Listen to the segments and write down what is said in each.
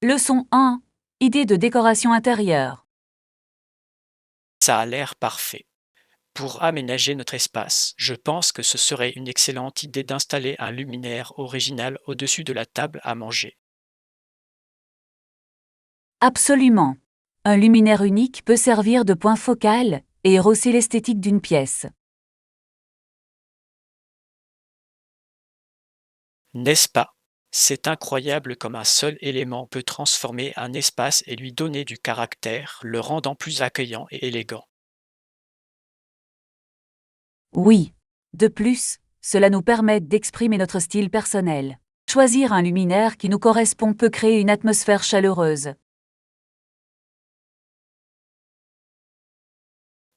Leçon 1. Idée de décoration intérieure. Ça a l'air parfait. Pour aménager notre espace, je pense que ce serait une excellente idée d'installer un luminaire original au-dessus de la table à manger. Absolument. Un luminaire unique peut servir de point focal et rehausser l'esthétique d'une pièce. N'est-ce pas? C'est incroyable comme un seul élément peut transformer un espace et lui donner du caractère, le rendant plus accueillant et élégant. Oui. De plus, cela nous permet d'exprimer notre style personnel. Choisir un luminaire qui nous correspond peut créer une atmosphère chaleureuse.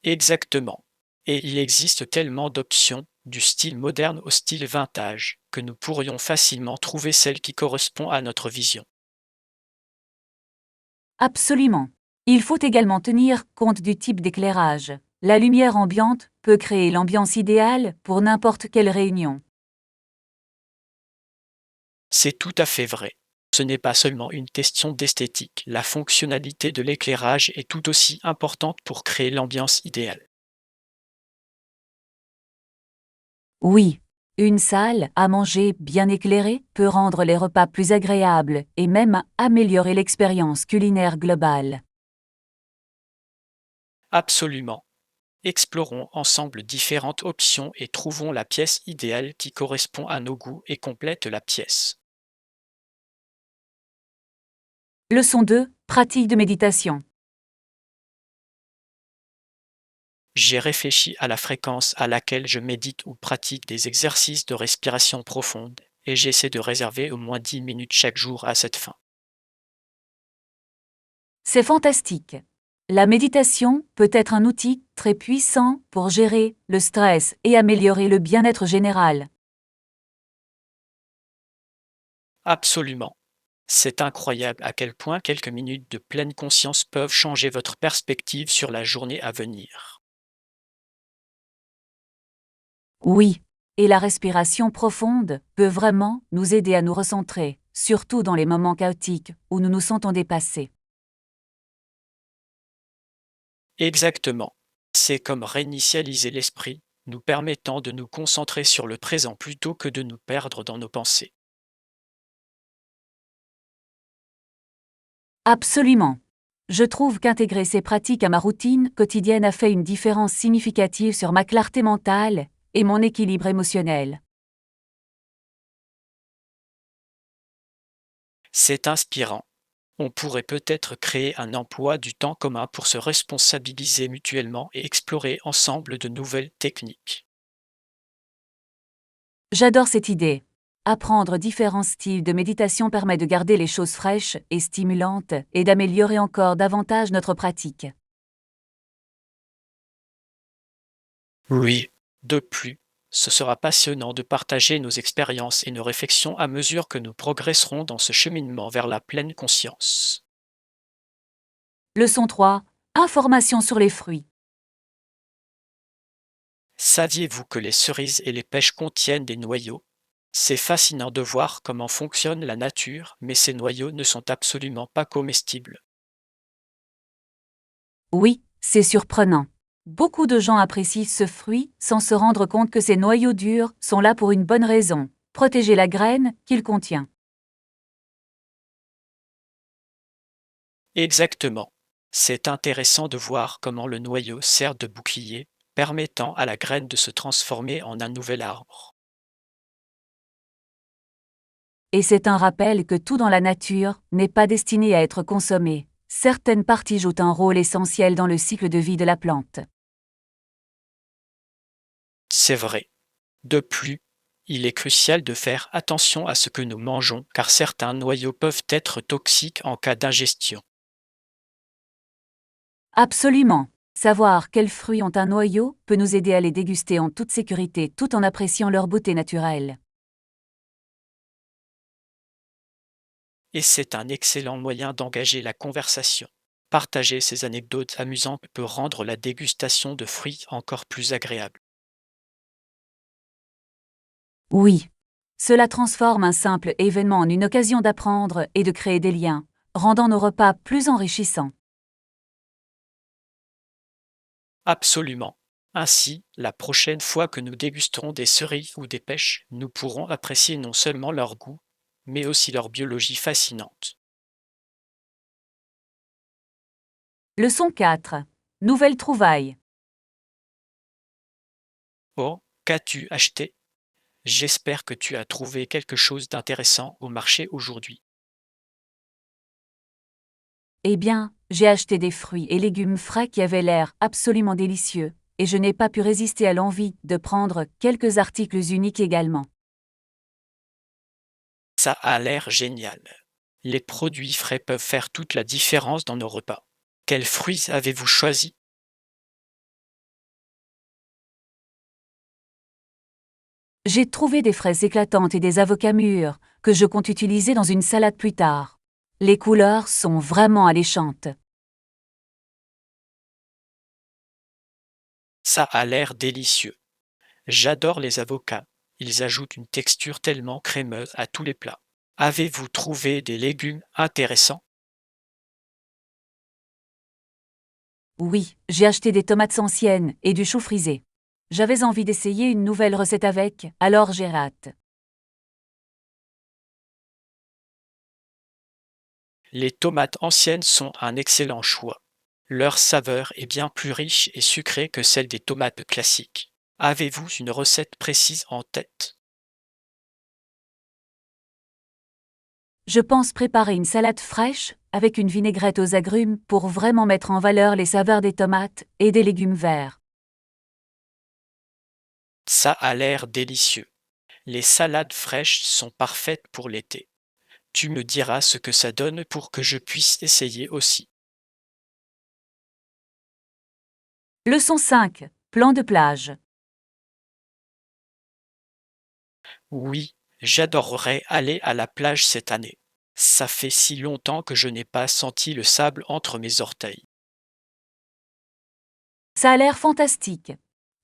Exactement. Et il existe tellement d'options, du style moderne au style vintage, que nous pourrions facilement trouver celle qui correspond à notre vision. Absolument. Il faut également tenir compte du type d'éclairage. La lumière ambiante peut créer l'ambiance idéale pour n'importe quelle réunion. C'est tout à fait vrai. Ce n'est pas seulement une question d'esthétique, la fonctionnalité de l'éclairage est tout aussi importante pour créer l'ambiance idéale. Oui, une salle à manger bien éclairée peut rendre les repas plus agréables et même améliorer l'expérience culinaire globale. Absolument. Explorons ensemble différentes options et trouvons la pièce idéale qui correspond à nos goûts et complète la pièce. Leçon 2. Pratique de méditation. J'ai réfléchi à la fréquence à laquelle je médite ou pratique des exercices de respiration profonde et j'essaie de réserver au moins 10 minutes chaque jour à cette fin. C'est fantastique. La méditation peut être un outil très puissant pour gérer le stress et améliorer le bien-être général. Absolument. C'est incroyable à quel point quelques minutes de pleine conscience peuvent changer votre perspective sur la journée à venir. Oui, et la respiration profonde peut vraiment nous aider à nous recentrer, surtout dans les moments chaotiques où nous nous sentons dépassés. Exactement. C'est comme réinitialiser l'esprit, nous permettant de nous concentrer sur le présent plutôt que de nous perdre dans nos pensées. Absolument. Je trouve qu'intégrer ces pratiques à ma routine quotidienne a fait une différence significative sur ma clarté mentale et mon équilibre émotionnel. C'est inspirant. On pourrait peut-être créer un emploi du temps commun pour se responsabiliser mutuellement et explorer ensemble de nouvelles techniques. J'adore cette idée. Apprendre différents styles de méditation permet de garder les choses fraîches et stimulantes et d'améliorer encore davantage notre pratique. Oui, de plus, ce sera passionnant de partager nos expériences et nos réflexions à mesure que nous progresserons dans ce cheminement vers la pleine conscience. Leçon 3. Information sur les fruits. Saviez-vous que les cerises et les pêches contiennent des noyaux? C'est fascinant de voir comment fonctionne la nature, mais ces noyaux ne sont absolument pas comestibles. Oui, c'est surprenant. Beaucoup de gens apprécient ce fruit sans se rendre compte que ces noyaux durs sont là pour une bonne raison, protéger la graine qu'il contient. Exactement. C'est intéressant de voir comment le noyau sert de bouclier, permettant à la graine de se transformer en un nouvel arbre. Et c'est un rappel que tout dans la nature n'est pas destiné à être consommé. Certaines parties jouent un rôle essentiel dans le cycle de vie de la plante. C'est vrai. De plus, il est crucial de faire attention à ce que nous mangeons car certains noyaux peuvent être toxiques en cas d'ingestion. Absolument. Savoir quels fruits ont un noyau peut nous aider à les déguster en toute sécurité tout en appréciant leur beauté naturelle. Et c'est un excellent moyen d'engager la conversation. Partager ces anecdotes amusantes peut rendre la dégustation de fruits encore plus agréable. Oui. Cela transforme un simple événement en une occasion d'apprendre et de créer des liens, rendant nos repas plus enrichissants. Absolument. Ainsi, la prochaine fois que nous dégusterons des cerises ou des pêches, nous pourrons apprécier non seulement leur goût, mais aussi leur biologie fascinante. Leçon 4. Nouvelle trouvaille. Oh, qu'as-tu acheté? J'espère que tu as trouvé quelque chose d'intéressant au marché aujourd'hui. Eh bien, j'ai acheté des fruits et légumes frais qui avaient l'air absolument délicieux, et je n'ai pas pu résister à l'envie de prendre quelques articles uniques également. Ça a l'air génial. Les produits frais peuvent faire toute la différence dans nos repas. Quels fruits avez-vous choisi? J'ai trouvé des fraises éclatantes et des avocats mûrs, que je compte utiliser dans une salade plus tard. Les couleurs sont vraiment alléchantes. Ça a l'air délicieux. J'adore les avocats. Ils ajoutent une texture tellement crémeuse à tous les plats. Avez-vous trouvé des légumes intéressants? Oui, j'ai acheté des tomates anciennes et du chou frisé. J'avais envie d'essayer une nouvelle recette avec, alors j'ai hâte. Les tomates anciennes sont un excellent choix. Leur saveur est bien plus riche et sucrée que celle des tomates classiques. Avez-vous une recette précise en tête? Je pense préparer une salade fraîche avec une vinaigrette aux agrumes pour vraiment mettre en valeur les saveurs des tomates et des légumes verts. Ça a l'air délicieux. Les salades fraîches sont parfaites pour l'été. Tu me diras ce que ça donne pour que je puisse essayer aussi. Leçon 5. Plan de plage. Oui, j'adorerais aller à la plage cette année. Ça fait si longtemps que je n'ai pas senti le sable entre mes orteils. Ça a l'air fantastique.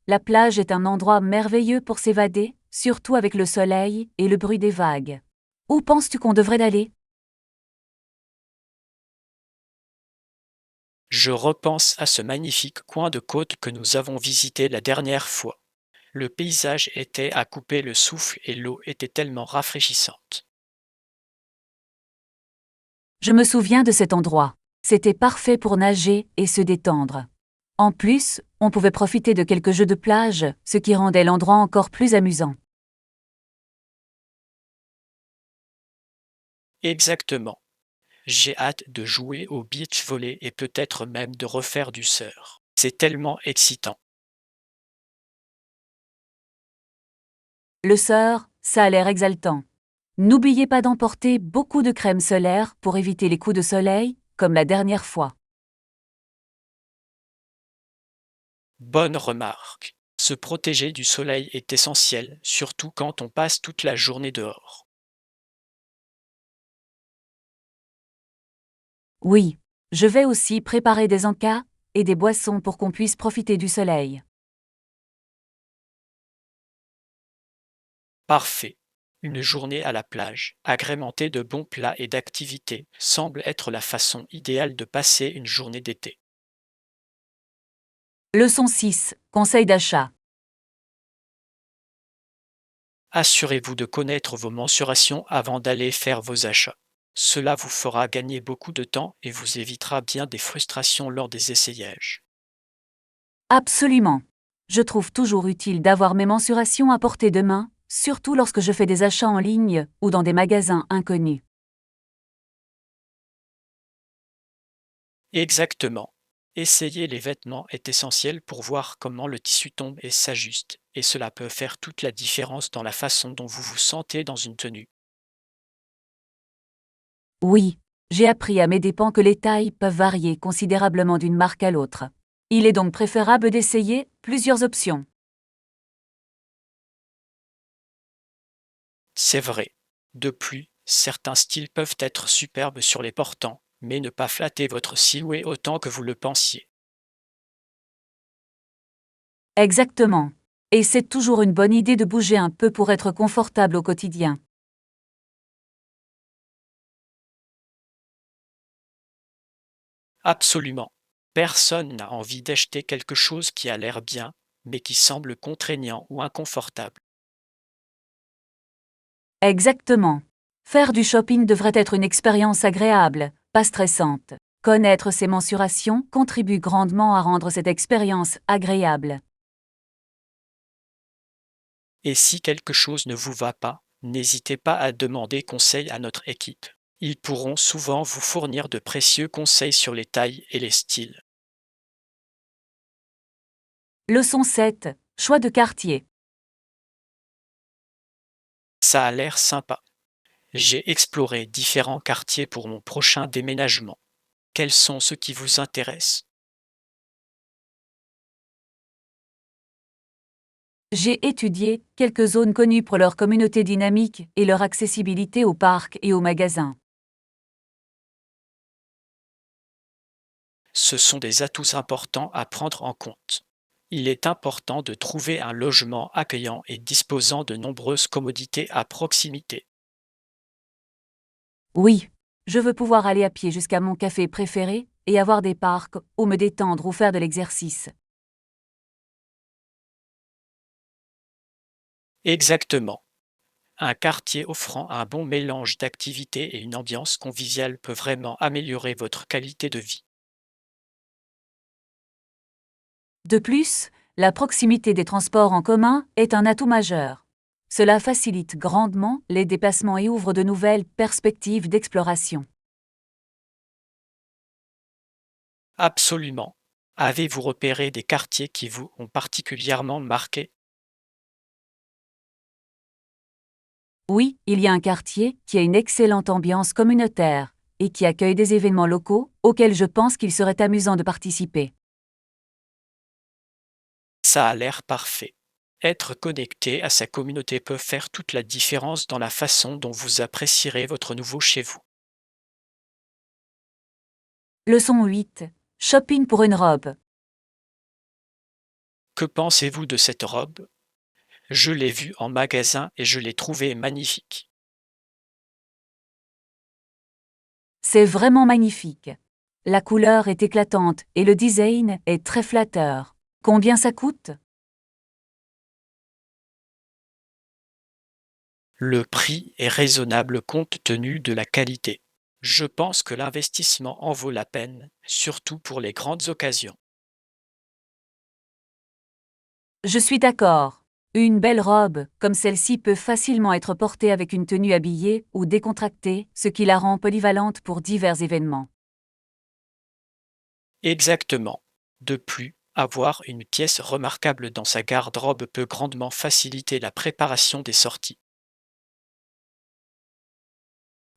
La plage est un endroit merveilleux pour s'évader, surtout avec le soleil et le bruit des vagues. Où penses-tu qu'on devrait aller? Je repense à ce magnifique coin de côte que nous avons visité la dernière fois. Le paysage était à couper le souffle et l'eau était tellement rafraîchissante. Je me souviens de cet endroit. C'était parfait pour nager et se détendre. En plus, on pouvait profiter de quelques jeux de plage, ce qui rendait l'endroit encore plus amusant. Exactement. J'ai hâte de jouer au beach volley et peut-être même de refaire du surf. C'est tellement excitant. Le surf, ça a l'air exaltant. N'oubliez pas d'emporter beaucoup de crème solaire pour éviter les coups de soleil, comme la dernière fois. Bonne remarque. Se protéger du soleil est essentiel, surtout quand on passe toute la journée dehors. Oui, je vais aussi préparer des encas et des boissons pour qu'on puisse profiter du soleil. Parfait. Une journée à la plage, agrémentée de bons plats et d'activités, semble être la façon idéale de passer une journée d'été. Leçon 6. Conseil d'achat. Assurez-vous de connaître vos mensurations avant d'aller faire vos achats. Cela vous fera gagner beaucoup de temps et vous évitera bien des frustrations lors des essayages. Absolument. Je trouve toujours utile d'avoir mes mensurations à portée de main, surtout lorsque je fais des achats en ligne ou dans des magasins inconnus. Exactement. Essayer les vêtements est essentiel pour voir comment le tissu tombe et s'ajuste, et cela peut faire toute la différence dans la façon dont vous vous sentez dans une tenue. Oui, j'ai appris à mes dépens que les tailles peuvent varier considérablement d'une marque à l'autre. Il est donc préférable d'essayer plusieurs options. C'est vrai. De plus, certains styles peuvent être superbes sur les portants, mais ne pas flatter votre silhouette autant que vous le pensiez. Exactement. Et c'est toujours une bonne idée de bouger un peu pour être confortable au quotidien. Absolument. Personne n'a envie d'acheter quelque chose qui a l'air bien, mais qui semble contraignant ou inconfortable. Exactement. Faire du shopping devrait être une expérience agréable, pas stressante. Connaître ces mensurations contribue grandement à rendre cette expérience agréable. Et si quelque chose ne vous va pas, n'hésitez pas à demander conseil à notre équipe. Ils pourront souvent vous fournir de précieux conseils sur les tailles et les styles. Leçon 7. Choix de quartier. Ça a l'air sympa. J'ai exploré différents quartiers pour mon prochain déménagement. Quels sont ceux qui vous intéressent? J'ai étudié quelques zones connues pour leur communauté dynamique et leur accessibilité aux parcs et aux magasins. Ce sont des atouts importants à prendre en compte. Il est important de trouver un logement accueillant et disposant de nombreuses commodités à proximité. Oui, je veux pouvoir aller à pied jusqu'à mon café préféré et avoir des parcs où me détendre ou faire de l'exercice. Exactement. Un quartier offrant un bon mélange d'activités et une ambiance conviviale peut vraiment améliorer votre qualité de vie. De plus, la proximité des transports en commun est un atout majeur. Cela facilite grandement les déplacements et ouvre de nouvelles perspectives d'exploration. Absolument. Avez-vous repéré des quartiers qui vous ont particulièrement marqué? Oui, il y a un quartier qui a une excellente ambiance communautaire et qui accueille des événements locaux auxquels je pense qu'il serait amusant de participer. Ça a l'air parfait. Être connecté à sa communauté peut faire toute la différence dans la façon dont vous apprécierez votre nouveau chez vous. Leçon 8. Shopping pour une robe. Que pensez-vous de cette robe? Je l'ai vue en magasin et je l'ai trouvée magnifique. C'est vraiment magnifique. La couleur est éclatante et le design est très flatteur. Combien ça coûte? Le prix est raisonnable compte tenu de la qualité. Je pense que l'investissement en vaut la peine, surtout pour les grandes occasions. Je suis d'accord. Une belle robe, comme celle-ci, peut facilement être portée avec une tenue habillée ou décontractée, ce qui la rend polyvalente pour divers événements. Exactement. De plus, avoir une pièce remarquable dans sa garde-robe peut grandement faciliter la préparation des sorties.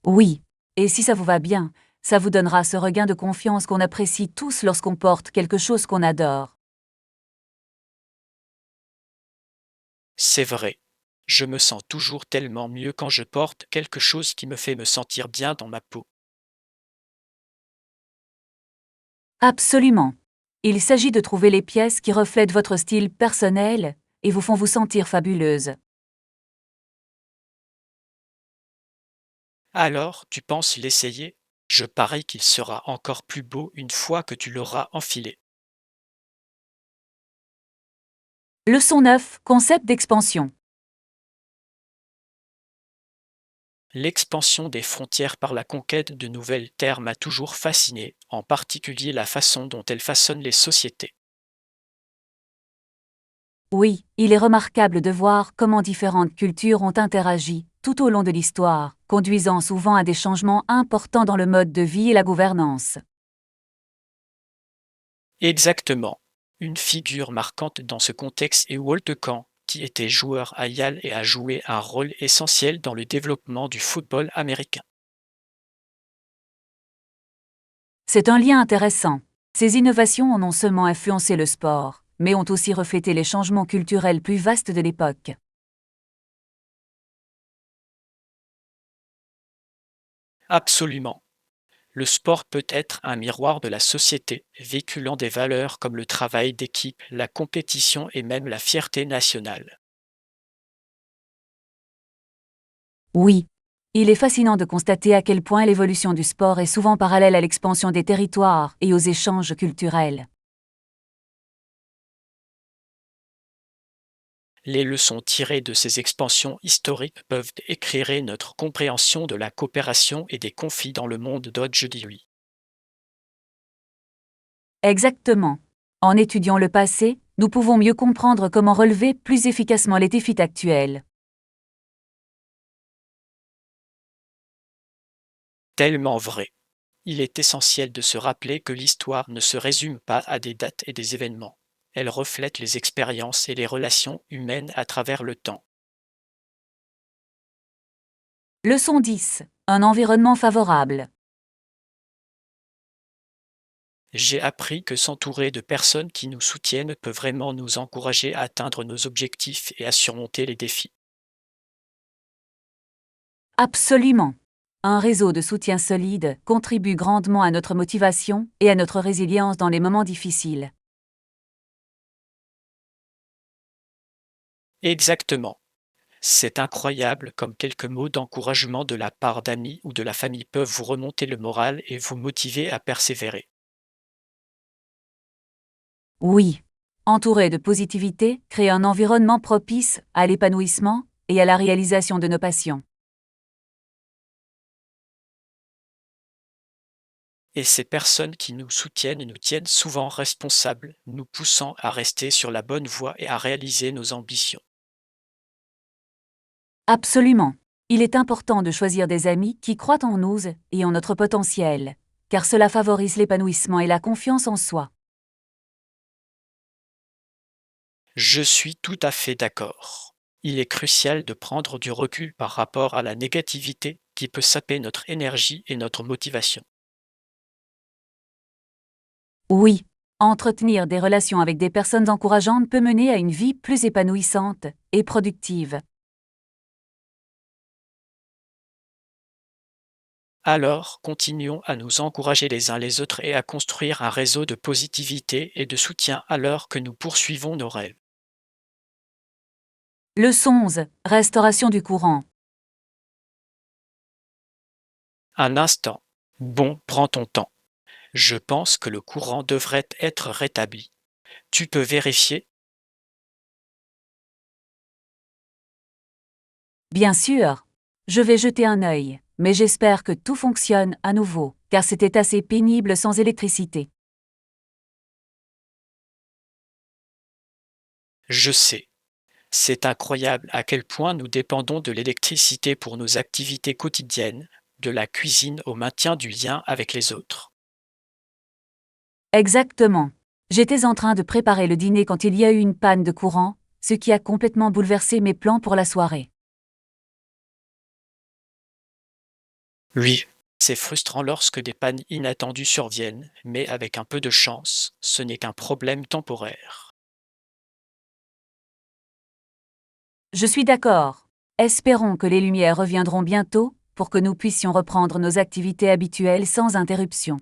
Oui. Et si ça vous va bien, ça vous donnera ce regain de confiance qu'on apprécie tous lorsqu'on porte quelque chose qu'on adore. C'est vrai. Je me sens toujours tellement mieux quand je porte quelque chose qui me fait me sentir bien dans ma peau. Absolument. Il s'agit de trouver les pièces qui reflètent votre style personnel et vous font vous sentir fabuleuse. Alors, tu penses l'essayer? Je parie qu'il sera encore plus beau une fois que tu l'auras enfilé. Leçon 9. Concept d'expansion. L'expansion des frontières par la conquête de nouvelles terres m'a toujours fasciné, en particulier la façon dont elle façonne les sociétés. Oui, il est remarquable de voir comment différentes cultures ont interagi tout au long de l'histoire, conduisant souvent à des changements importants dans le mode de vie et la gouvernance. Exactement. Une figure marquante dans ce contexte est Walter Camp, qui était joueur à Yale et a joué un rôle essentiel dans le développement du football américain. C'est un lien intéressant. Ces innovations ont non seulement influencé le sport, mais ont aussi reflété les changements culturels plus vastes de l'époque. Absolument. Le sport peut être un miroir de la société, véhiculant des valeurs comme le travail d'équipe, la compétition et même la fierté nationale. Oui, Il est fascinant de constater à quel point l'évolution du sport est souvent parallèle à l'expansion des territoires et aux échanges culturels. Les leçons tirées de ces expansions historiques peuvent éclairer notre compréhension de la coopération et des conflits dans le monde d'aujourd'hui. Exactement. En étudiant le passé, nous pouvons mieux comprendre comment relever plus efficacement les défis actuels. Tellement vrai. Il est essentiel de se rappeler que l'histoire ne se résume pas à des dates et des événements. Elle reflète les expériences et les relations humaines à travers le temps. Leçon 10. Un environnement favorable. J'ai appris que s'entourer de personnes qui nous soutiennent peut vraiment nous encourager à atteindre nos objectifs et à surmonter les défis. Absolument. Un réseau de soutien solide contribue grandement à notre motivation et à notre résilience dans les moments difficiles. Exactement. C'est incroyable comme quelques mots d'encouragement de la part d'amis ou de la famille peuvent vous remonter le moral et vous motiver à persévérer. Oui. Entouré de positivité, crée un environnement propice à l'épanouissement et à la réalisation de nos passions. Et ces personnes qui nous soutiennent nous tiennent souvent responsables, nous poussant à rester sur la bonne voie et à réaliser nos ambitions. Absolument. Il est important de choisir des amis qui croient en nous et en notre potentiel, car cela favorise l'épanouissement et la confiance en soi. Je suis tout à fait d'accord. Il est crucial de prendre du recul par rapport à la négativité qui peut saper notre énergie et notre motivation. Oui, entretenir des relations avec des personnes encourageantes peut mener à une vie plus épanouissante et productive. Alors, continuons à nous encourager les uns les autres et à construire un réseau de positivité et de soutien alors que nous poursuivons nos rêves. Leçon 11. Restauration du courant. Un instant. Bon, prends ton temps. Je pense que le courant devrait être rétabli. Tu peux vérifier? Bien sûr. Je vais jeter un œil, mais j'espère que tout fonctionne à nouveau, car c'était assez pénible sans électricité. Je sais. C'est incroyable à quel point nous dépendons de l'électricité pour nos activités quotidiennes, de la cuisine au maintien du lien avec les autres. Exactement. J'étais en train de préparer le dîner quand il y a eu une panne de courant, ce qui a complètement bouleversé mes plans pour la soirée. Oui, c'est frustrant lorsque des pannes inattendues surviennent, mais avec un peu de chance, ce n'est qu'un problème temporaire. Je suis d'accord. Espérons que les lumières reviendront bientôt pour que nous puissions reprendre nos activités habituelles sans interruption.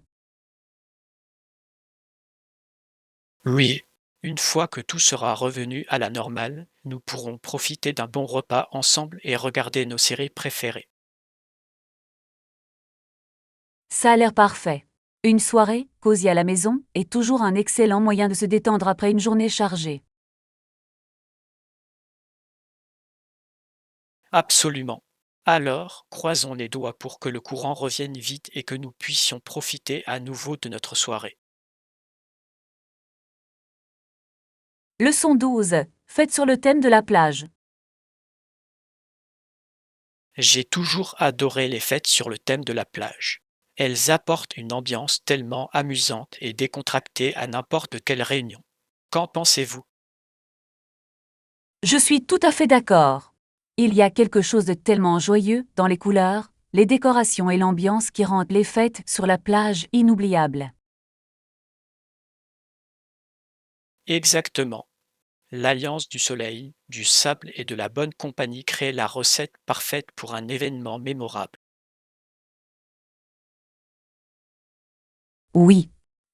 Oui, une fois que tout sera revenu à la normale, nous pourrons profiter d'un bon repas ensemble et regarder nos séries préférées. Ça a l'air parfait. Une soirée, cosy à la maison, est toujours un excellent moyen de se détendre après une journée chargée. Absolument. Alors, croisons les doigts pour que le courant revienne vite et que nous puissions profiter à nouveau de notre soirée. Leçon 12. Faites sur le thème de la plage. J'ai toujours adoré les fêtes sur le thème de la plage. Elles apportent une ambiance tellement amusante et décontractée à n'importe quelle réunion. Qu'en pensez-vous? Je suis tout à fait d'accord. Il y a quelque chose de tellement joyeux dans les couleurs, les décorations et l'ambiance qui rendent les fêtes sur la plage inoubliables. Exactement. L'alliance du soleil, du sable et de la bonne compagnie crée la recette parfaite pour un événement mémorable. Oui.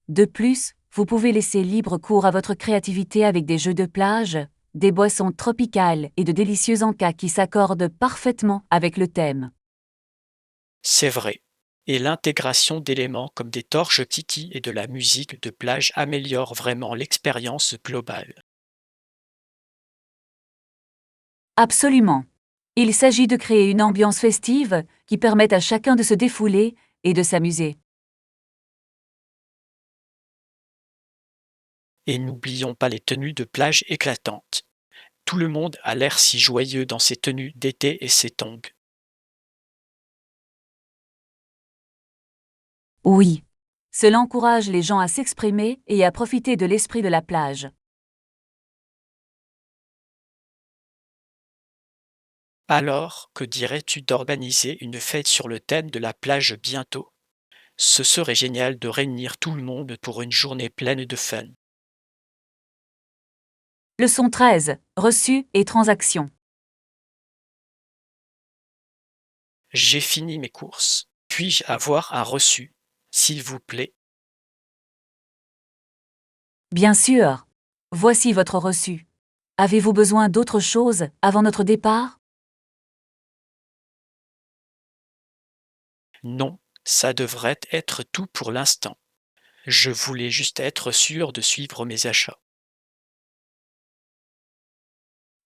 De plus, vous pouvez laisser libre cours à votre créativité avec des jeux de plage, des boissons tropicales et de délicieux encas qui s'accordent parfaitement avec le thème. C'est vrai. Et l'intégration d'éléments comme des torches Tiki et de la musique de plage améliore vraiment l'expérience globale. Absolument. Il s'agit de créer une ambiance festive qui permette à chacun de se défouler et de s'amuser. Et n'oublions pas les tenues de plage éclatantes. Tout le monde a l'air si joyeux dans ses tenues d'été et ses tongs. Oui. Cela encourage les gens à s'exprimer et à profiter de l'esprit de la plage. Alors, que dirais-tu d'organiser une fête sur le thème de la plage bientôt? Ce serait génial de réunir tout le monde pour une journée pleine de fun. Leçon 13. Reçus et transactions. J'ai fini mes courses. Puis-je avoir un reçu, s'il vous plaît? Bien sûr. Voici votre reçu. Avez-vous besoin d'autre chose avant notre départ? Non, ça devrait être tout pour l'instant. Je voulais juste être sûr de suivre mes achats.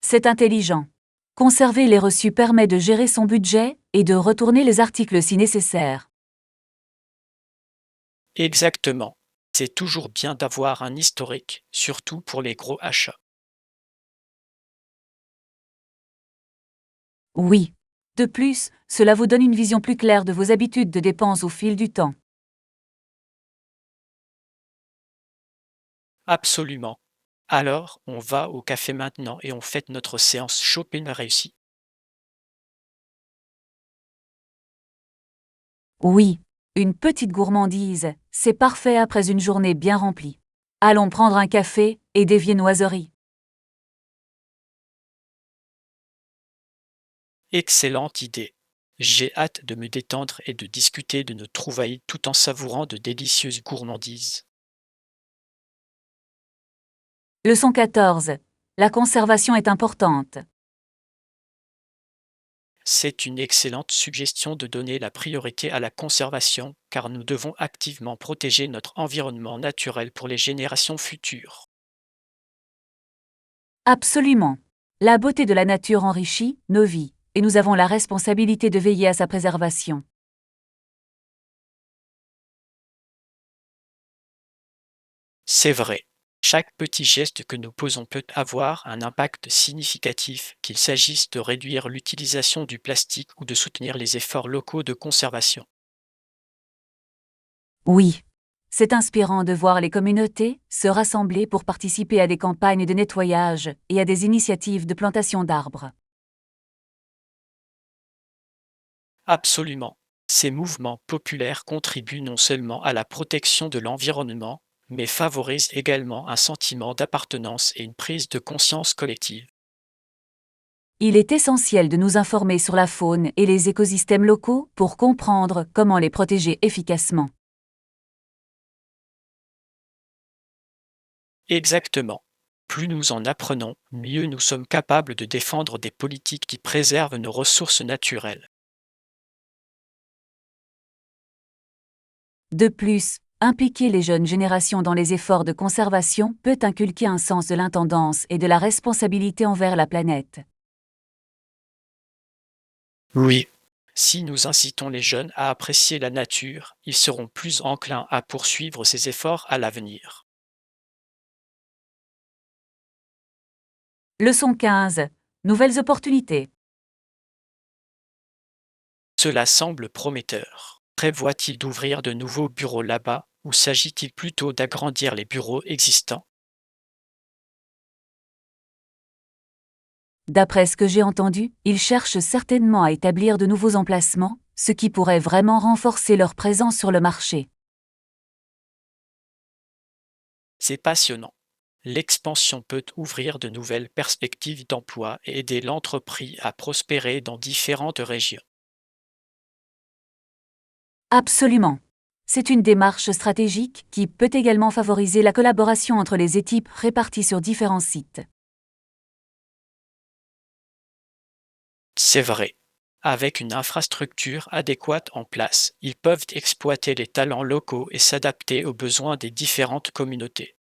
C'est intelligent. Conserver les reçus permet de gérer son budget et de retourner les articles si nécessaire. Exactement. C'est toujours bien d'avoir un historique, surtout pour les gros achats. Oui. De plus, cela vous donne une vision plus claire de vos habitudes de dépenses au fil du temps. Absolument. Alors, on va au café maintenant et on fête notre séance shopping réussie. Oui. Une petite gourmandise, c'est parfait après une journée bien remplie. Allons prendre un café et des viennoiseries. Excellente idée. J'ai hâte de me détendre et de discuter de nos trouvailles tout en savourant de délicieuses gourmandises. Leçon 14. La conservation est importante. C'est une excellente suggestion de donner la priorité à la conservation car nous devons activement protéger notre environnement naturel pour les générations futures. Absolument. La beauté de la nature enrichit nos vies, et nous avons la responsabilité de veiller à sa préservation. C'est vrai. Chaque petit geste que nous posons peut avoir un impact significatif, qu'il s'agisse de réduire l'utilisation du plastique ou de soutenir les efforts locaux de conservation. Oui. C'est inspirant de voir les communautés se rassembler pour participer à des campagnes de nettoyage et à des initiatives de plantation d'arbres. Absolument. Ces mouvements populaires contribuent non seulement à la protection de l'environnement, mais favorisent également un sentiment d'appartenance et une prise de conscience collective. Il est essentiel de nous informer sur la faune et les écosystèmes locaux pour comprendre comment les protéger efficacement. Exactement. Plus nous en apprenons, mieux nous sommes capables de défendre des politiques qui préservent nos ressources naturelles. De plus, impliquer les jeunes générations dans les efforts de conservation peut inculquer un sens de l'intendance et de la responsabilité envers la planète. Oui. Si nous incitons les jeunes à apprécier la nature, ils seront plus enclins à poursuivre ces efforts à l'avenir. Leçon 15. Nouvelles opportunités. Cela semble prometteur. Prévoit-il d'ouvrir de nouveaux bureaux là-bas ou s'agit-il plutôt d'agrandir les bureaux existants? D'après ce que j'ai entendu, ils cherchent certainement à établir de nouveaux emplacements, ce qui pourrait vraiment renforcer leur présence sur le marché. C'est passionnant. L'expansion peut ouvrir de nouvelles perspectives d'emploi et aider l'entreprise à prospérer dans différentes régions. Absolument. C'est une démarche stratégique qui peut également favoriser la collaboration entre les équipes réparties sur différents sites. C'est vrai. Avec une infrastructure adéquate en place, ils peuvent exploiter les talents locaux et s'adapter aux besoins des différentes communautés.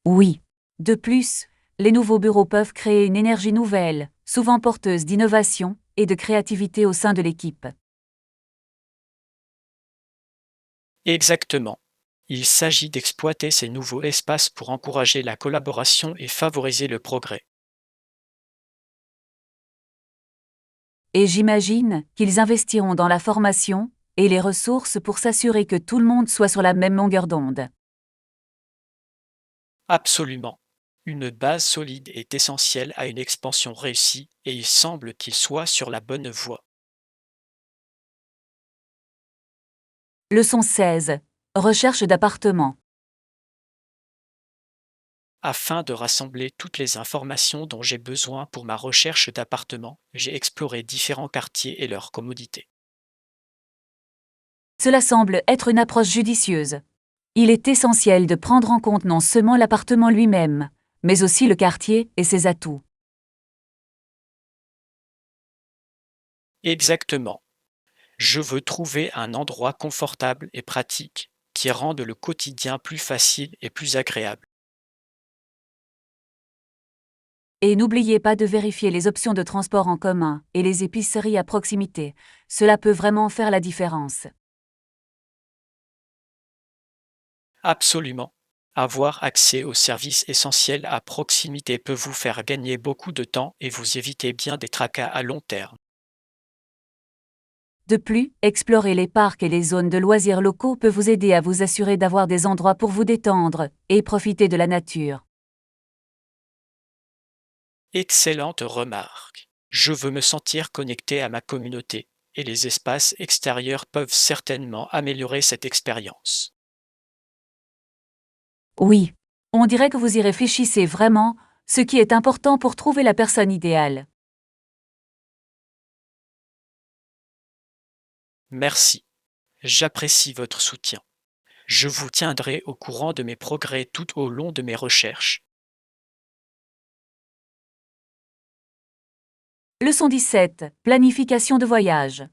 Oui. De plus, les nouveaux bureaux peuvent créer une énergie nouvelle, souvent porteuse d'innovation et de créativité au sein de l'équipe. Exactement. Il s'agit d'exploiter ces nouveaux espaces pour encourager la collaboration et favoriser le progrès. Et j'imagine qu'ils investiront dans la formation et les ressources pour s'assurer que tout le monde soit sur la même longueur d'onde. Absolument. Une base solide est essentielle à une expansion réussie et il semble qu'ils soient sur la bonne voie. Leçon 16. Recherche d'appartements. Afin de rassembler toutes les informations dont j'ai besoin pour ma recherche d'appartement, j'ai exploré différents quartiers et leurs commodités. Cela semble être une approche judicieuse. Il est essentiel de prendre en compte non seulement l'appartement lui-même, mais aussi le quartier et ses atouts. Exactement. Je veux trouver un endroit confortable et pratique qui rende le quotidien plus facile et plus agréable. Et n'oubliez pas de vérifier les options de transport en commun et les épiceries à proximité. Cela peut vraiment faire la différence. Absolument. Avoir accès aux services essentiels à proximité peut vous faire gagner beaucoup de temps et vous éviter bien des tracas à long terme. De plus, explorer les parcs et les zones de loisirs locaux peut vous aider à vous assurer d'avoir des endroits pour vous détendre et profiter de la nature. Excellente remarque. Je veux me sentir connecté à ma communauté et les espaces extérieurs peuvent certainement améliorer cette expérience. Oui, on dirait que vous y réfléchissez vraiment, ce qui est important pour trouver la personne idéale. Merci. J'apprécie votre soutien. Je vous tiendrai au courant de mes progrès tout au long de mes recherches. Leçon 17. Planification de voyage.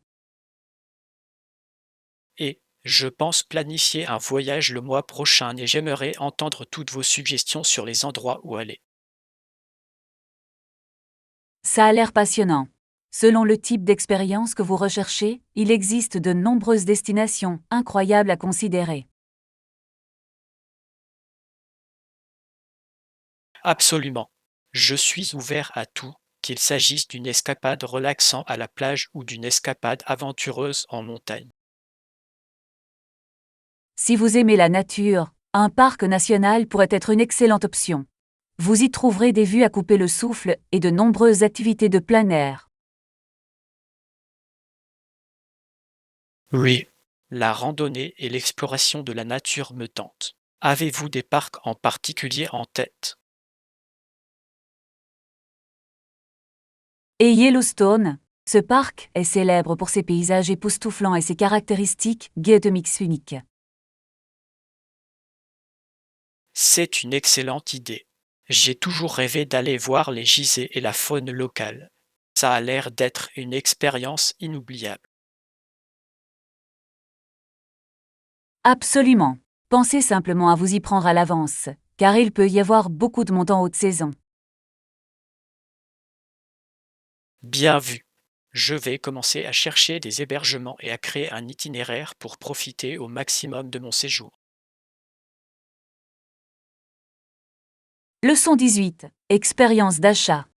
Et je pense planifier un voyage le mois prochain et j'aimerais entendre toutes vos suggestions sur les endroits où aller. Ça a l'air passionnant. Selon le type d'expérience que vous recherchez, il existe de nombreuses destinations incroyables à considérer. Absolument. Je suis ouvert à tout, qu'il s'agisse d'une escapade relaxante à la plage ou d'une escapade aventureuse en montagne. Si vous aimez la nature, un parc national pourrait être une excellente option. Vous y trouverez des vues à couper le souffle et de nombreuses activités de plein air. Oui, la randonnée et l'exploration de la nature me tentent. Avez-vous des parcs en particulier en tête? Et Yellowstone, ce parc est célèbre pour ses paysages époustouflants et ses caractéristiques géothermiques uniques. C'est une excellente idée. J'ai toujours rêvé d'aller voir les gisets et la faune locale. Ça a l'air d'être une expérience inoubliable. Absolument. Pensez simplement à vous y prendre à l'avance, car il peut y avoir beaucoup de monde en haute saison. Bien vu. Je vais commencer à chercher des hébergements et à créer un itinéraire pour profiter au maximum de mon séjour. Leçon 18. Expérience d'achat.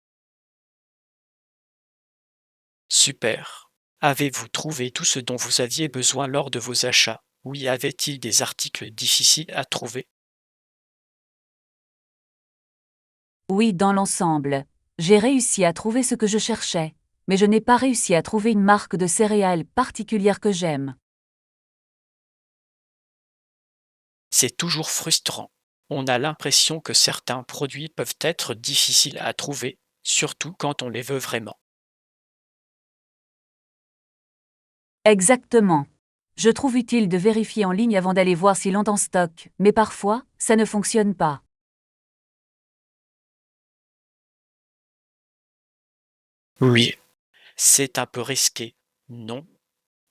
Super. Avez-vous trouvé tout ce dont vous aviez besoin lors de vos achats? Ou y avait-il des articles difficiles à trouver? Oui, dans l'ensemble. J'ai réussi à trouver ce que je cherchais, mais je n'ai pas réussi à trouver une marque de céréales particulière que j'aime. C'est toujours frustrant. On a l'impression que certains produits peuvent être difficiles à trouver, surtout quand on les veut vraiment. Exactement. Je trouve utile de vérifier en ligne avant d'aller voir s'ils l'ont en stock, mais parfois, ça ne fonctionne pas. Oui, C'est un peu risqué, non?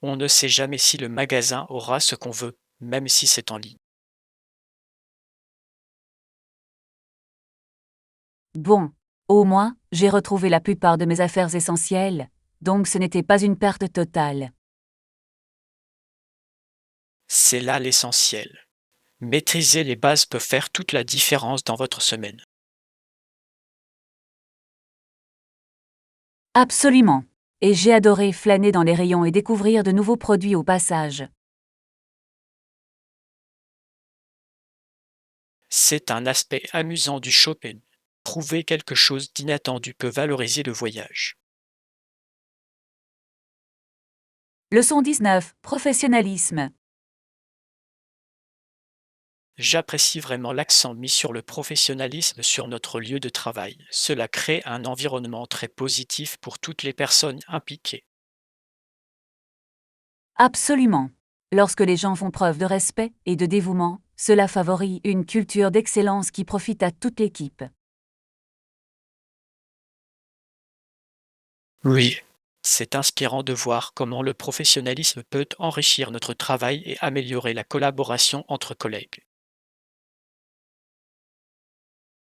On ne sait jamais si le magasin aura ce qu'on veut, même si c'est en ligne. Bon, au moins, j'ai retrouvé la plupart de mes affaires essentielles, donc ce n'était pas une perte totale. C'est là l'essentiel. Maîtriser les bases peut faire toute la différence dans votre semaine. Absolument. Et j'ai adoré flâner dans les rayons et découvrir de nouveaux produits au passage. C'est un aspect amusant du shopping. Trouver quelque chose d'inattendu peut valoriser le voyage. Leçon 19. Professionnalisme. J'apprécie vraiment l'accent mis sur le professionnalisme sur notre lieu de travail. Cela crée un environnement très positif pour toutes les personnes impliquées. Absolument. Lorsque les gens font preuve de respect et de dévouement, cela favorise une culture d'excellence qui profite à toute l'équipe. Oui, c'est inspirant de voir comment le professionnalisme peut enrichir notre travail et améliorer la collaboration entre collègues.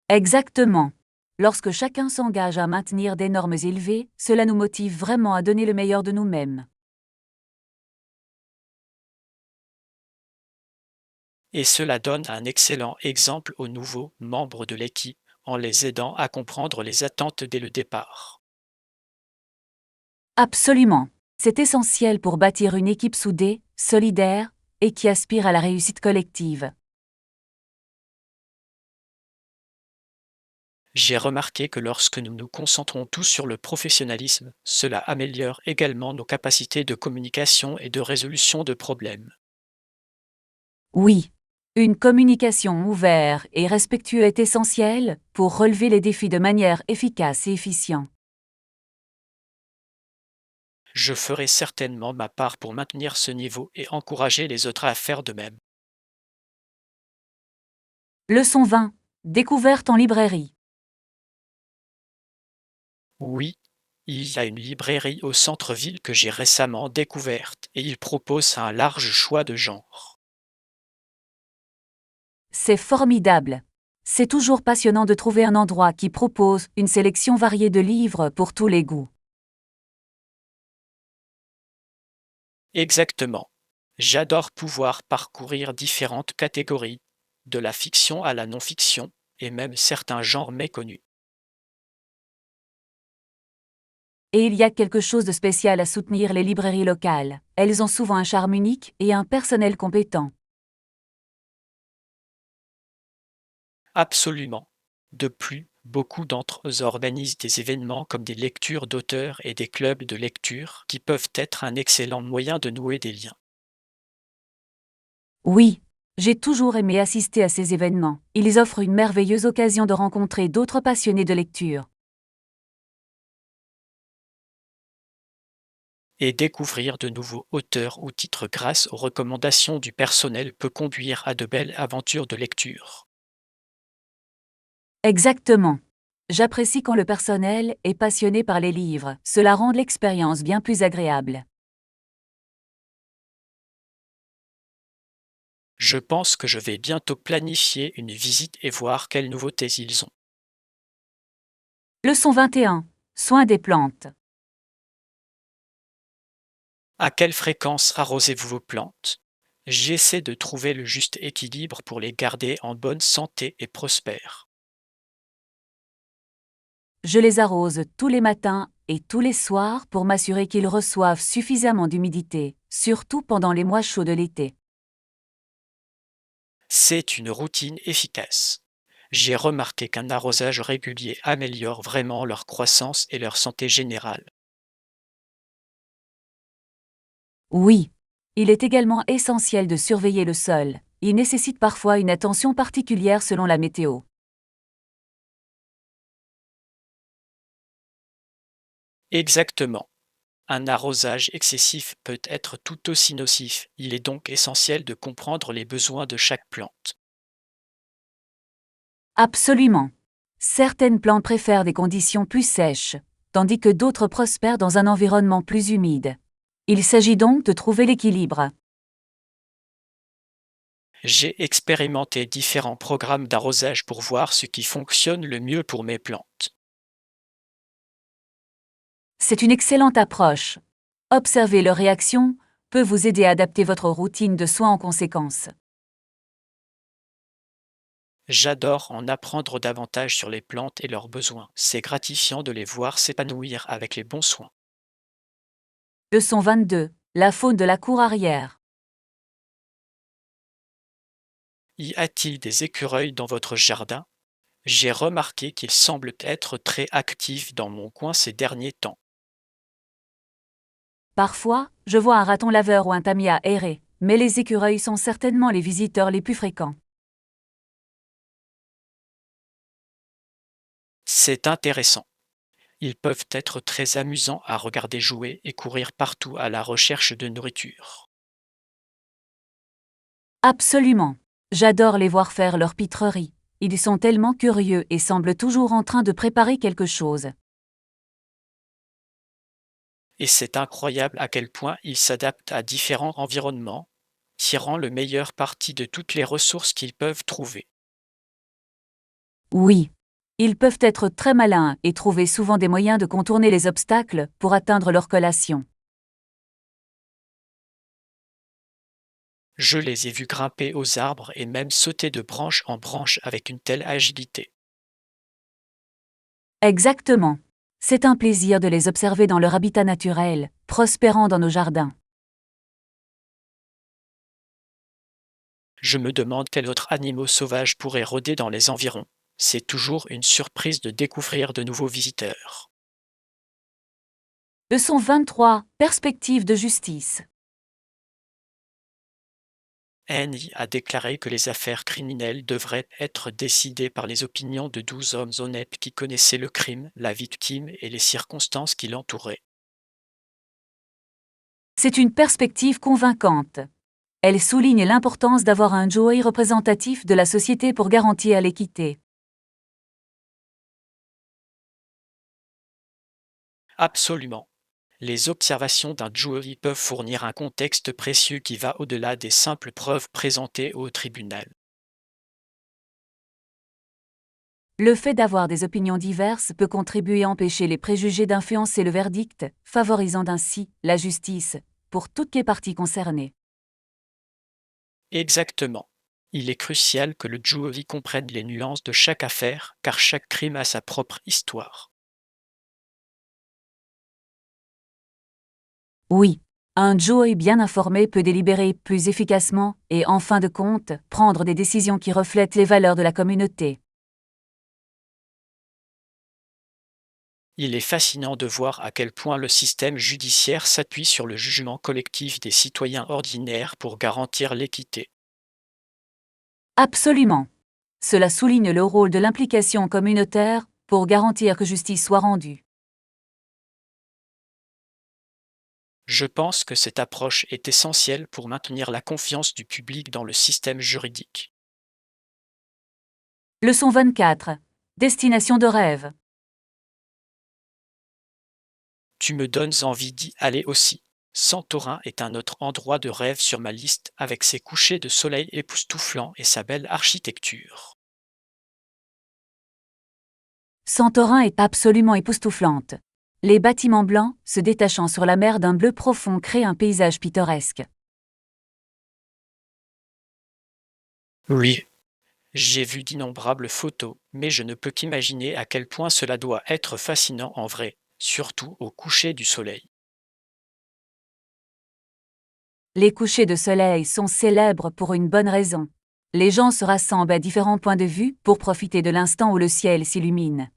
Exactement. Lorsque chacun s'engage à maintenir des normes élevées, cela nous motive vraiment à donner le meilleur de nous-mêmes. Et cela donne un excellent exemple aux nouveaux membres de l'équipe en les aidant à comprendre les attentes dès le départ. Absolument. C'est essentiel pour bâtir une équipe soudée, solidaire, et qui aspire à la réussite collective. J'ai remarqué que lorsque nous nous concentrons tous sur le professionnalisme, cela améliore également nos capacités de communication et de résolution de problèmes. Oui. Une communication ouverte et respectueuse est essentielle pour relever les défis de manière efficace et efficiente. Je ferai certainement ma part pour maintenir ce niveau et encourager les autres à faire de même. Leçon 20. Découverte en librairie. Oui, il y a une librairie au centre-ville que j'ai récemment découverte et il propose un large choix de genres. C'est formidable. C'est toujours passionnant de trouver un endroit qui propose une sélection variée de livres pour tous les goûts. Exactement. J'adore pouvoir parcourir différentes catégories, de la fiction à la non-fiction, et même certains genres méconnus. Et il y a quelque chose de spécial à soutenir les librairies locales. Elles ont souvent un charme unique et un personnel compétent. Absolument. De plus, beaucoup d'entre eux organisent des événements comme des lectures d'auteurs et des clubs de lecture qui peuvent être un excellent moyen de nouer des liens. Oui, j'ai toujours aimé assister à ces événements. Ils offrent une merveilleuse occasion de rencontrer d'autres passionnés de lecture. Et découvrir de nouveaux auteurs ou titres grâce aux recommandations du personnel peut conduire à de belles aventures de lecture. Exactement. J'apprécie quand le personnel est passionné par les livres. Cela rend l'expérience bien plus agréable. Je pense que je vais bientôt planifier une visite et voir quelles nouveautés ils ont. Leçon 21. Soins des plantes. À quelle fréquence arrosez-vous vos plantes? J'essaie de trouver le juste équilibre pour les garder en bonne santé et prospères. Je les arrose tous les matins et tous les soirs pour m'assurer qu'ils reçoivent suffisamment d'humidité, surtout pendant les mois chauds de l'été. C'est une routine efficace. J'ai remarqué qu'un arrosage régulier améliore vraiment leur croissance et leur santé générale. Oui. Il est également essentiel de surveiller le sol. Il nécessite parfois une attention particulière selon la météo. Exactement. Un arrosage excessif peut être tout aussi nocif. Il est donc essentiel de comprendre les besoins de chaque plante. Absolument. Certaines plantes préfèrent des conditions plus sèches, tandis que d'autres prospèrent dans un environnement plus humide. Il s'agit donc de trouver l'équilibre. J'ai expérimenté différents programmes d'arrosage pour voir ce qui fonctionne le mieux pour mes plantes. C'est une excellente approche. Observer leurs réactions peut vous aider à adapter votre routine de soins en conséquence. J'adore en apprendre davantage sur les plantes et leurs besoins. C'est gratifiant de les voir s'épanouir avec les bons soins. Leçon 22. La faune de la cour arrière. Y a-t-il des écureuils dans votre jardin? J'ai remarqué qu'ils semblent être très actifs dans mon coin ces derniers temps. Parfois, je vois un raton laveur ou un tamia errer, mais les écureuils sont certainement les visiteurs les plus fréquents. C'est intéressant. Ils peuvent être très amusants à regarder jouer et courir partout à la recherche de nourriture. Absolument. J'adore les voir faire leur pitrerie. Ils sont tellement curieux et semblent toujours en train de préparer quelque chose. Et c'est incroyable à quel point ils s'adaptent à différents environnements, tirant le meilleur parti de toutes les ressources qu'ils peuvent trouver. Oui. Ils peuvent être très malins et trouver souvent des moyens de contourner les obstacles pour atteindre leur collation. Je les ai vus grimper aux arbres et même sauter de branche en branche avec une telle agilité. Exactement. C'est un plaisir de les observer dans leur habitat naturel, prospérant dans nos jardins. Je me demande quels autres animaux sauvages pourraient rôder dans les environs. C'est toujours une surprise de découvrir de nouveaux visiteurs. Leçon 23. Perspective de justice. Annie a déclaré que les affaires criminelles devraient être décidées par les opinions de 12 hommes honnêtes qui connaissaient le crime, la victime et les circonstances qui l'entouraient. C'est une perspective convaincante. Elle souligne l'importance d'avoir un jury représentatif de la société pour garantir l'équité. Absolument. Les observations d'un jury peuvent fournir un contexte précieux qui va au-delà des simples preuves présentées au tribunal. Le fait d'avoir des opinions diverses peut contribuer à empêcher les préjugés d'influencer le verdict, favorisant ainsi la justice pour toutes les parties concernées. Exactement. Il est crucial que le jury comprenne les nuances de chaque affaire, car chaque crime a sa propre histoire. Oui, un jury bien informé peut délibérer plus efficacement et, en fin de compte, prendre des décisions qui reflètent les valeurs de la communauté. Il est fascinant de voir à quel point le système judiciaire s'appuie sur le jugement collectif des citoyens ordinaires pour garantir l'équité. Absolument. Cela souligne le rôle de l'implication communautaire pour garantir que justice soit rendue. Je pense que cette approche est essentielle pour maintenir la confiance du public dans le système juridique. Leçon 24. Destination de rêve. Tu me donnes envie d'y aller aussi. Santorin est un autre endroit de rêve sur ma liste avec ses couchers de soleil époustouflants et sa belle architecture. Santorin est absolument époustouflante. Les bâtiments blancs, se détachant sur la mer d'un bleu profond, créent un paysage pittoresque. Oui, j'ai vu d'innombrables photos, mais je ne peux qu'imaginer à quel point cela doit être fascinant en vrai, surtout au coucher du soleil. Les couchers de soleil sont célèbres pour une bonne raison. Les gens se rassemblent à différents points de vue pour profiter de l'instant où le ciel s'illumine.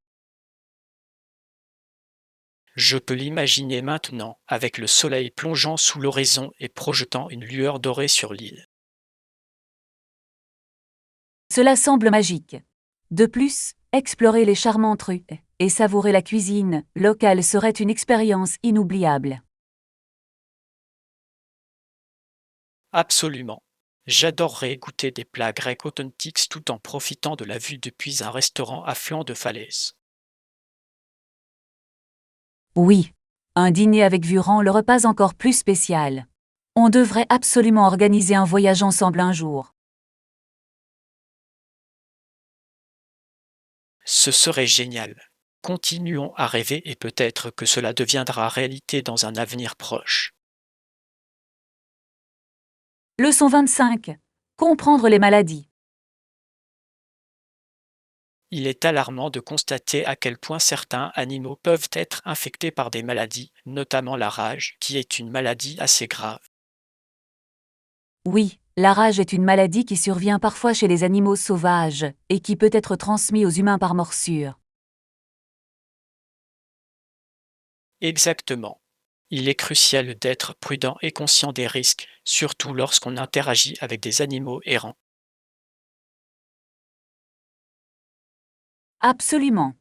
Je peux l'imaginer maintenant, avec le soleil plongeant sous l'horizon et projetant une lueur dorée sur l'île. Cela semble magique. De plus, explorer les charmantes rues et savourer la cuisine locale serait une expérience inoubliable. Absolument. J'adorerais goûter des plats grecs authentiques tout en profitant de la vue depuis un restaurant à flanc de falaise. Oui. Un dîner avec vue rend le repas encore plus spécial. On devrait absolument organiser un voyage ensemble un jour. Ce serait génial. Continuons à rêver et peut-être que cela deviendra réalité dans un avenir proche. Leçon 25. Comprendre les maladies. Il est alarmant de constater à quel point certains animaux peuvent être infectés par des maladies, notamment la rage, qui est une maladie assez grave. Oui, la rage est une maladie qui survient parfois chez les animaux sauvages et qui peut être transmise aux humains par morsure. Exactement. Il est crucial d'être prudent et conscient des risques, surtout lorsqu'on interagit avec des animaux errants. Absolument.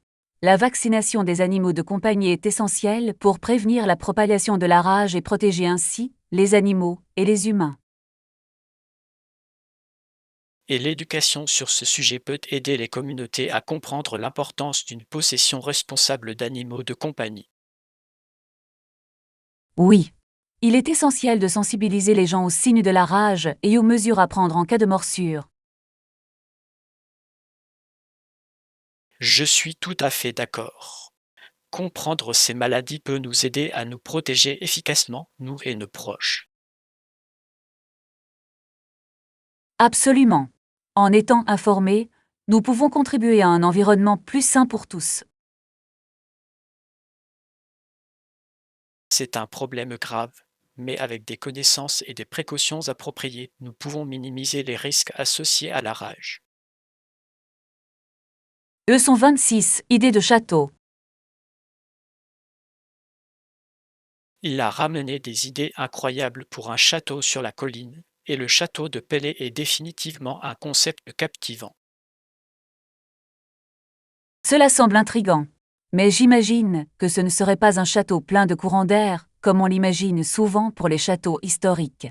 La vaccination des animaux de compagnie est essentielle pour prévenir la propagation de la rage et protéger ainsi les animaux et les humains. Et l'éducation sur ce sujet peut aider les communautés à comprendre l'importance d'une possession responsable d'animaux de compagnie. Oui. Il est essentiel de sensibiliser les gens aux signes de la rage et aux mesures à prendre en cas de morsure. Je suis tout à fait d'accord. Comprendre ces maladies peut nous aider à nous protéger efficacement, nous et nos proches. Absolument. En étant informés, nous pouvons contribuer à un environnement plus sain pour tous. C'est un problème grave, mais avec des connaissances et des précautions appropriées, nous pouvons minimiser les risques associés à la rage. Leçon 26. Idée de château. Il a ramené des idées incroyables pour un château sur la colline, et le château de Pelé est définitivement un concept captivant. Cela semble intrigant. Mais j'imagine que ce ne serait pas un château plein de courants d'air, comme on l'imagine souvent pour les châteaux historiques.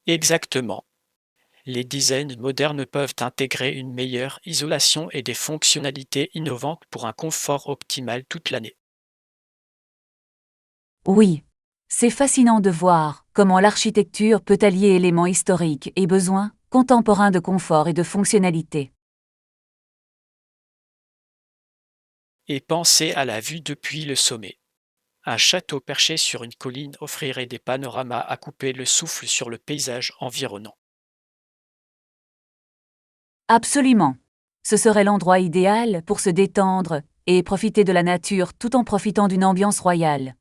Exactement. Les designs modernes peuvent intégrer une meilleure isolation et des fonctionnalités innovantes pour un confort optimal toute l'année. Oui. C'est fascinant de voir comment l'architecture peut allier éléments historiques et besoins contemporains de confort et de fonctionnalité. Et pensez à la vue depuis le sommet. Un château perché sur une colline offrirait des panoramas à couper le souffle sur le paysage environnant. Absolument. Ce serait l'endroit idéal pour se détendre et profiter de la nature tout en profitant d'une ambiance royale.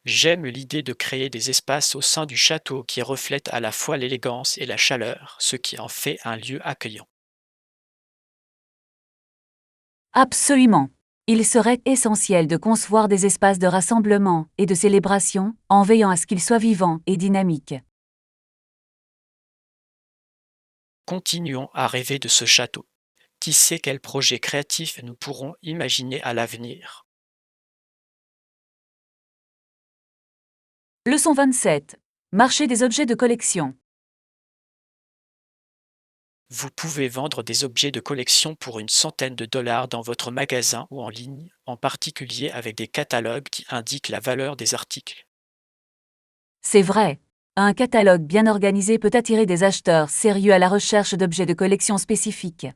J'aime l'idée de créer des espaces au sein du château qui reflètent à la fois l'élégance et la chaleur, ce qui en fait un lieu accueillant. Absolument. Il serait essentiel de concevoir des espaces de rassemblement et de célébration en veillant à ce qu'ils soient vivants et dynamiques. Continuons à rêver de ce château. Qui sait quels projets créatifs nous pourrons imaginer à l'avenir? Leçon 27. Marché des objets de collection. Vous pouvez vendre des objets de collection pour une centaine de dollars dans votre magasin ou en ligne, en particulier avec des catalogues qui indiquent la valeur des articles. C'est vrai. Un catalogue bien organisé peut attirer des acheteurs sérieux à la recherche d'objets de collection spécifiques.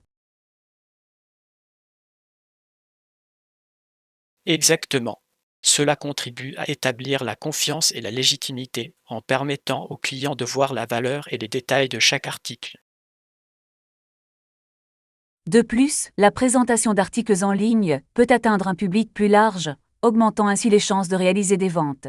Exactement. Cela contribue à établir la confiance et la légitimité en permettant aux clients de voir la valeur et les détails de chaque article. De plus, la présentation d'articles en ligne peut atteindre un public plus large, augmentant ainsi les chances de réaliser des ventes.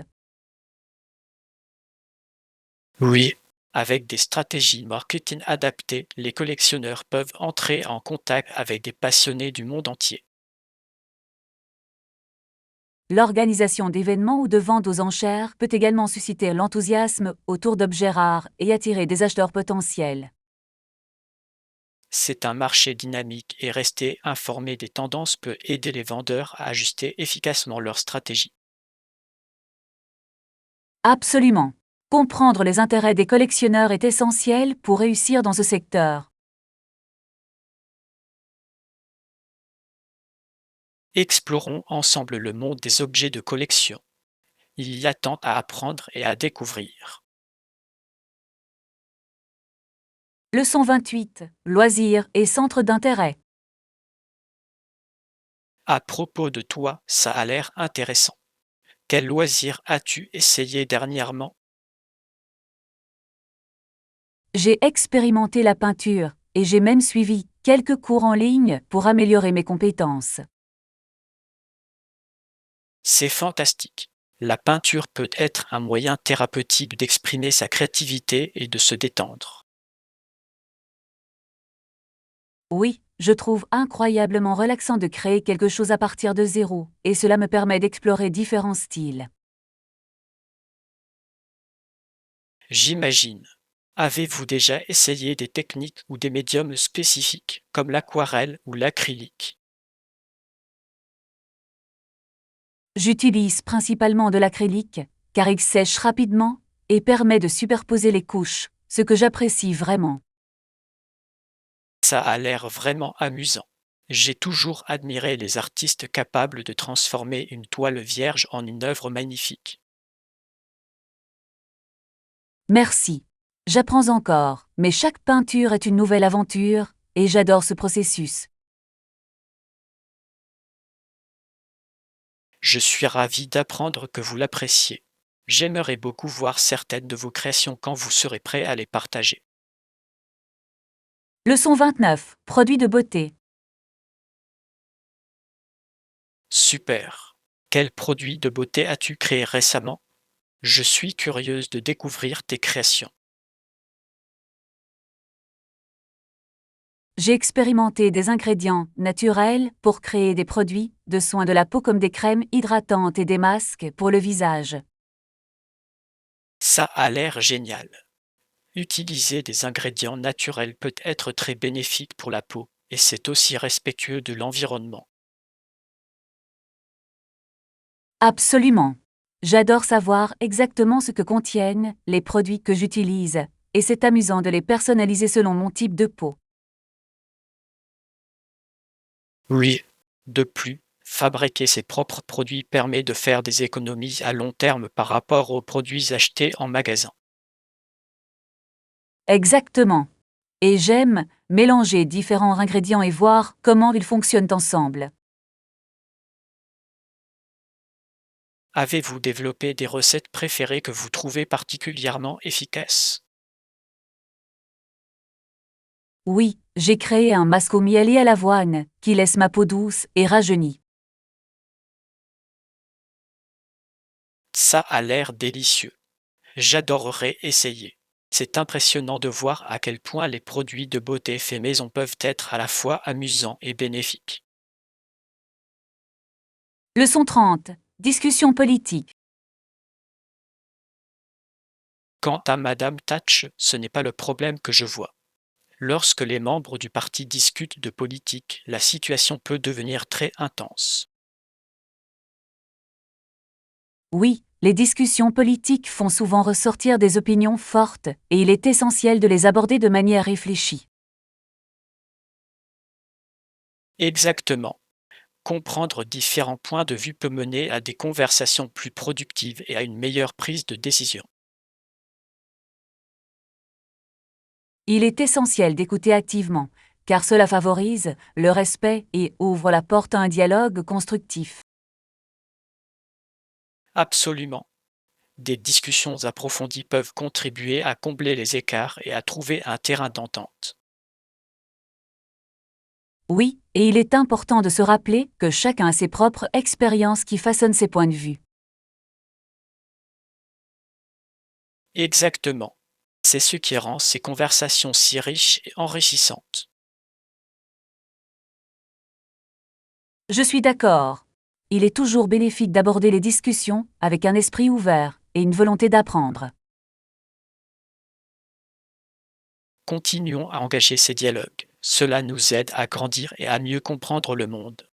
Oui, avec des stratégies marketing adaptées, les collectionneurs peuvent entrer en contact avec des passionnés du monde entier. L'organisation d'événements ou de ventes aux enchères peut également susciter l'enthousiasme autour d'objets rares et attirer des acheteurs potentiels. C'est un marché dynamique et rester informé des tendances peut aider les vendeurs à ajuster efficacement leur stratégie. Absolument. Comprendre les intérêts des collectionneurs est essentiel pour réussir dans ce secteur. Explorons ensemble le monde des objets de collection. Il y a tant à apprendre et à découvrir. Leçon 28. Loisirs et centres d'intérêt. À propos de toi, ça a l'air intéressant. Quel loisir as-tu essayé dernièrement? J'ai expérimenté la peinture et j'ai même suivi quelques cours en ligne pour améliorer mes compétences. C'est fantastique. La peinture peut être un moyen thérapeutique d'exprimer sa créativité et de se détendre. Oui, je trouve incroyablement relaxant de créer quelque chose à partir de zéro, et cela me permet d'explorer différents styles. J'imagine. Avez-vous déjà essayé des techniques ou des médiums spécifiques comme l'aquarelle ou l'acrylique? J'utilise principalement de l'acrylique, car il sèche rapidement et permet de superposer les couches, ce que j'apprécie vraiment. Ça a l'air vraiment amusant. J'ai toujours admiré les artistes capables de transformer une toile vierge en une œuvre magnifique. Merci. J'apprends encore, mais chaque peinture est une nouvelle aventure, et j'adore ce processus. Je suis ravi d'apprendre que vous l'appréciez. J'aimerais beaucoup voir certaines de vos créations quand vous serez prêt à les partager. Leçon 29. Produits de beauté. Super. Quel produit de beauté as-tu créé récemment? Je suis curieuse de découvrir tes créations. J'ai expérimenté des ingrédients naturels pour créer des produits de soins de la peau comme des crèmes hydratantes et des masques pour le visage. Ça a l'air génial. Utiliser des ingrédients naturels peut être très bénéfique pour la peau et c'est aussi respectueux de l'environnement. Absolument. J'adore savoir exactement ce que contiennent les produits que j'utilise, et c'est amusant de les personnaliser selon mon type de peau. Oui. De plus, fabriquer ses propres produits permet de faire des économies à long terme par rapport aux produits achetés en magasin. Exactement. Et j'aime mélanger différents ingrédients et voir comment ils fonctionnent ensemble. Avez-vous développé des recettes préférées que vous trouvez particulièrement efficaces? Oui, j'ai créé un masque au miel et à l'avoine qui laisse ma peau douce et rajeunie. Ça a l'air délicieux. J'adorerais essayer. C'est impressionnant de voir à quel point les produits de beauté faits maison peuvent être à la fois amusants et bénéfiques. Leçon 30. Discussion politique. Quant à Madame Thatch, ce n'est pas le problème que je vois. Lorsque les membres du parti discutent de politique, la situation peut devenir très intense. Oui, les discussions politiques font souvent ressortir des opinions fortes et il est essentiel de les aborder de manière réfléchie. Exactement. Comprendre différents points de vue peut mener à des conversations plus productives et à une meilleure prise de décision. Il est essentiel d'écouter activement, car cela favorise le respect et ouvre la porte à un dialogue constructif. Absolument. Des discussions approfondies peuvent contribuer à combler les écarts et à trouver un terrain d'entente. Oui, et il est important de se rappeler que chacun a ses propres expériences qui façonnent ses points de vue. Exactement. C'est ce qui rend ces conversations si riches et enrichissantes. Je suis d'accord. Il est toujours bénéfique d'aborder les discussions avec un esprit ouvert et une volonté d'apprendre. Continuons à engager ces dialogues. Cela nous aide à grandir et à mieux comprendre le monde.